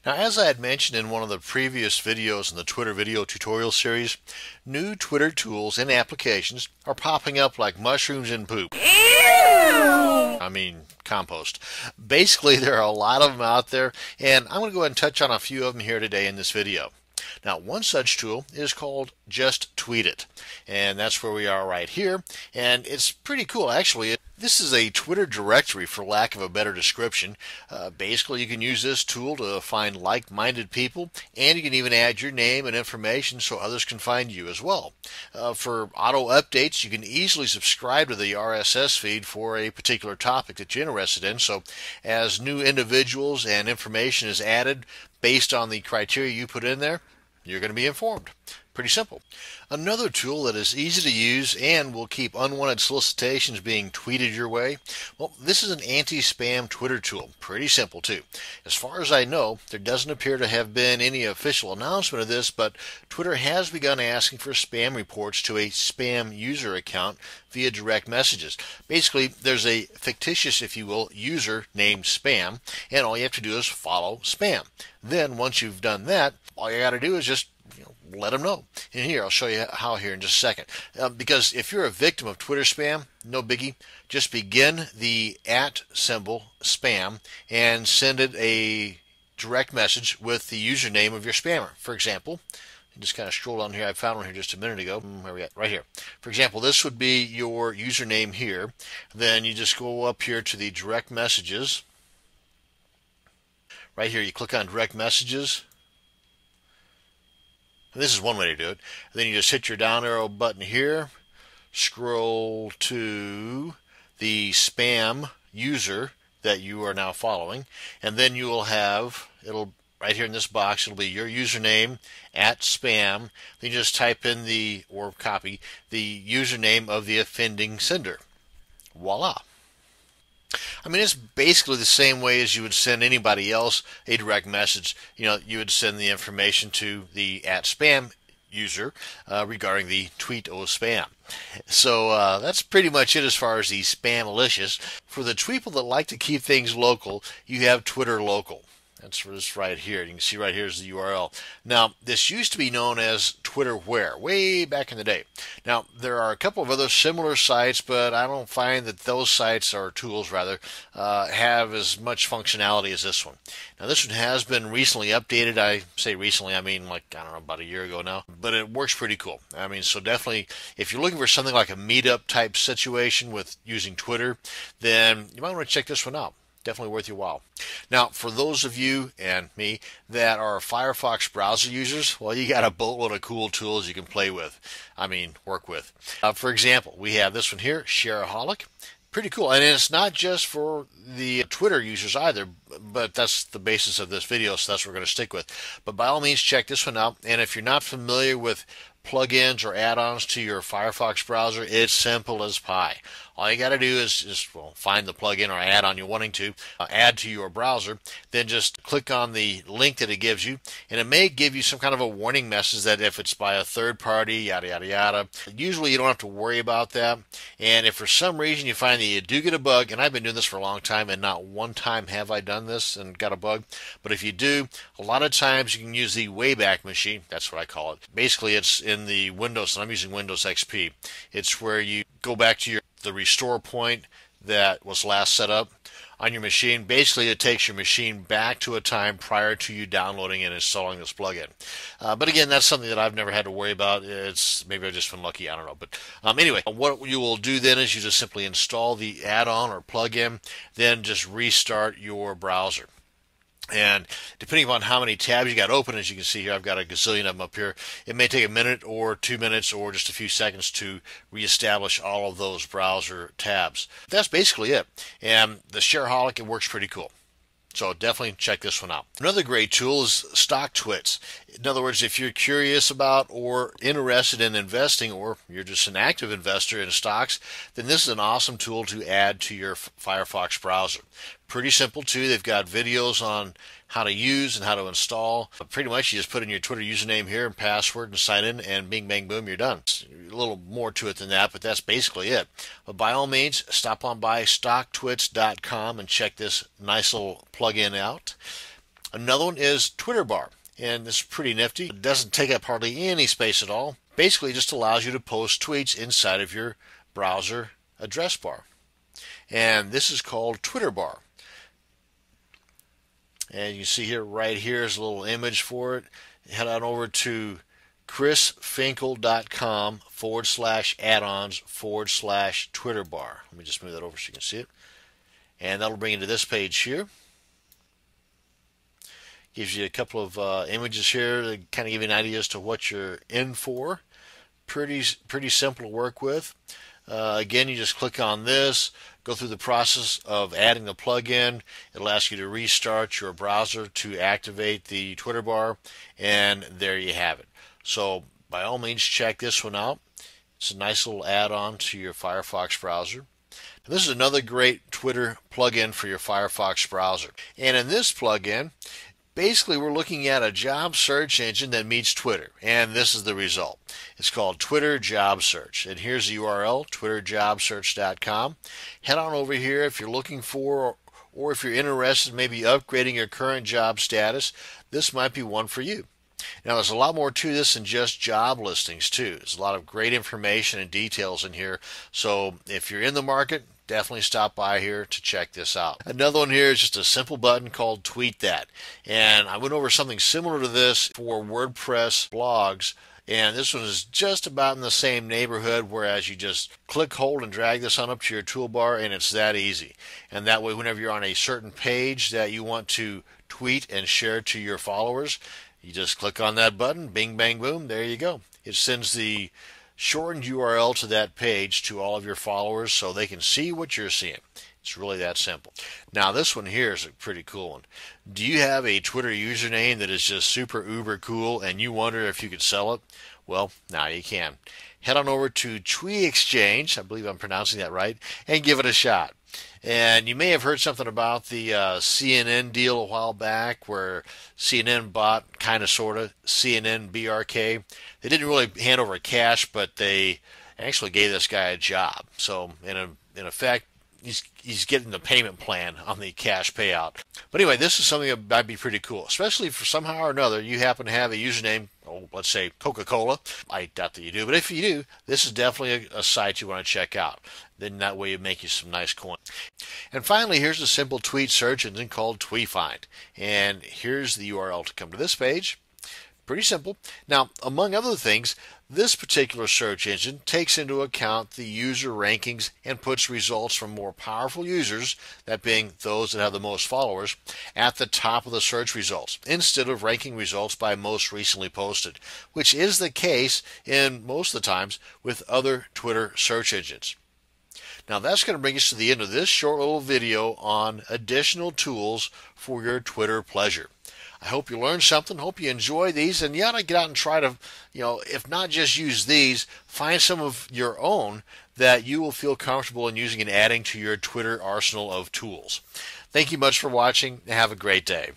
Now, as I had mentioned in one of the previous videos in the Twitter video tutorial series, new Twitter tools and applications are popping up like mushrooms in poop. I mean, compost. Basically, there are a lot of them out there, and I'm going to go ahead and touch on a few of them here today in this video. Now, one such tool is called Just Tweet It, and that's where we are right here, and it's pretty cool actually. This is a Twitter directory, for lack of a better description. Basically, you can use this tool to find like-minded people, and you can even add your name and information so others can find you as well. For auto updates, you can easily subscribe to the RSS feed for a particular topic that you're interested in, so as new individuals and information is added based on the criteria you put in there, you're going to be informed. Pretty simple. Another tool that is easy to use and will keep unwanted solicitations being tweeted your way, well, this is an anti-spam Twitter tool. Pretty simple too. As far as I know, there doesn't appear to have been any official announcement of this, but Twitter has begun asking for spam reports to a spam user account via direct messages. Basically, there's a fictitious, if you will, user named Spam, and all you have to do is follow Spam. Then once you've done that, all you got to do is just let them know. And here, I'll show you how here in just a second. Because if you're a victim of Twitter spam, no biggie. Just begin the @ spam and send it a direct message with the username of your spammer. For example, just kind of scroll down here. I found one here just a minute ago. Where we at? Right here. For example, this would be your username here. Then you just go up here to the direct messages. Right here, you click on direct messages. And this is one way to do it. Then you just hit your down arrow button here, scroll to the spam user that you are now following, and then you will have, it'll right here in this box, it'll be your username @spam. Then you just type in or copy the username of the offending sender. Voila. I mean, it's basically the same way as you would send anybody else a direct message. You would send the information to the @spam user regarding the tweet o spam. So that's pretty much it as far as the spam-alicious. For the people that like to keep things local, you have Twitter Local. That's for this right here. You can see right here is the URL. Now, this used to be known as Twitter Where, way back in the day. Now, there are a couple of other similar sites, but I don't find that those sites, or tools rather, have as much functionality as this one. Now, this one has been recently updated. I say recently, I mean like, I don't know, about a year ago now. But it works pretty cool. I mean, so definitely, if you're looking for something like a meetup type situation with using Twitter, then you might want to check this one out. Definitely worth your while. Now, for those of you and me that are Firefox browser users, well, you got a boatload of cool tools you can play with. I mean, work with. For example, we have this one here, Shareaholic. Pretty cool. And it's not just for the Twitter users either, but that's the basis of this video, so that's what we're going to stick with. But by all means, check this one out. And if you're not familiar with plugins or add-ons to your Firefox browser, it's simple as pie. All you got to do is just find the plugin or add-on you're wanting to add to your browser, then just click on the link that it gives you, and it may give you some kind of a warning message that if it's by a third party, yada yada yada. Usually you don't have to worry about that, and if for some reason you find that you do get a bug, and I've been doing this for a long time and not one time have I done this and got a bug, but if you do, a lot of times you can use the Wayback Machine. That's what I call it. Basically, it's in the Windows, and I'm using Windows XP. It's where you go back to the restore point that was last set up on your machine. Basically, it takes your machine back to a time prior to you downloading and installing this plugin. But again, that's something that I've never had to worry about. Maybe I've just been lucky, I don't know. But anyway, what you will do then is you just simply install the add-on or plugin, then just restart your browser. And depending upon how many tabs you got open, as you can see here, I've got a gazillion of them up here. It may take a minute or 2 minutes or just a few seconds to reestablish all of those browser tabs. That's basically it. And the Shareaholic, it works pretty cool. So definitely check this one out. Another great tool is StockTwits. In other words, if you're curious about or interested in investing, or you're just an active investor in stocks, then this is an awesome tool to add to your Firefox browser. Pretty simple too. They've got videos on how to use and how to install. But pretty much you just put in your Twitter username here and password and sign in, and bing bang boom, you're done. It's a little more to it than that, but that's basically it. But by all means, stop on by stocktwits.com and check this nice little plugin out. Another one is Twitter bar, and this is pretty nifty. It doesn't take up hardly any space at all. Basically just allows you to post tweets inside of your browser address bar. And this is called Twitter bar. And you see here, right here is a little image for it. Head on over to chrisfinkel.com/addons/Twitter bar. Let me just move that over so you can see it. And that'll bring you to this page here. Gives you a couple of images here to kind of give you an idea as to what you're in for. Pretty simple to work with. Again, you just click on this, go through the process of adding the plugin. It'll ask you to restart your browser to activate the Twitter bar, and there you have it. So by all means, check this one out. It's a nice little add-on to your Firefox browser. And this is another great Twitter plugin for your Firefox browser. And in this plugin, basically, we're looking at a job search engine that meets Twitter, and this is the result. It's called Twitter Job Search, and here's the URL, twitterjobsearch.com. Head on over here if you're looking for, or if you're interested in maybe upgrading your current job status. This might be one for you. Now, there's a lot more to this than just job listings, too. There's a lot of great information and details in here, so if you're in the market, definitely stop by here to check this out. Another one here is just a simple button called Tweet That. And I went over something similar to this for WordPress blogs. And this one is just about in the same neighborhood, whereas you just click, hold, and drag this on up to your toolbar, and it's that easy. And that way, whenever you're on a certain page that you want to tweet and share to your followers, you just click on that button, bing, bang, boom, there you go. It sends the shortened URL to that page to all of your followers so they can see what you're seeing. It's really that simple. Now, this one here is a pretty cool one. Do you have a Twitter username that is just super uber cool and you wonder if you could sell it? Well, now you can. Head on over to Tweet Exchange, I believe I'm pronouncing that right, and give it a shot. And you may have heard something about the CNN deal a while back where CNN bought, kind of, sort of, CNN BRK. They didn't really hand over cash, but they actually gave this guy a job. So in effect, he's getting the payment plan on the cash payout. But anyway, this is something that might be pretty cool, especially if somehow or another you happen to have a username, let's say Coca-Cola. I doubt that you do, but if you do, this is definitely a site you want to check out. Then that way it make you some nice coin. And finally, here's a simple tweet search engine called TweetFind. And here's the URL to come to this page. Pretty simple. Now, among other things, this particular search engine takes into account the user rankings and puts results from more powerful users, that being those that have the most followers, at the top of the search results, instead of ranking results by most recently posted, which is the case in most of the times with other Twitter search engines. Now, that's going to bring us to the end of this short little video on additional tools for your Twitter pleasure. I hope you learned something. Hope you enjoy these, and you ought to get out and try to, if not just use these, find some of your own that you will feel comfortable in using and adding to your Twitter arsenal of tools. Thank you much for watching, and have a great day.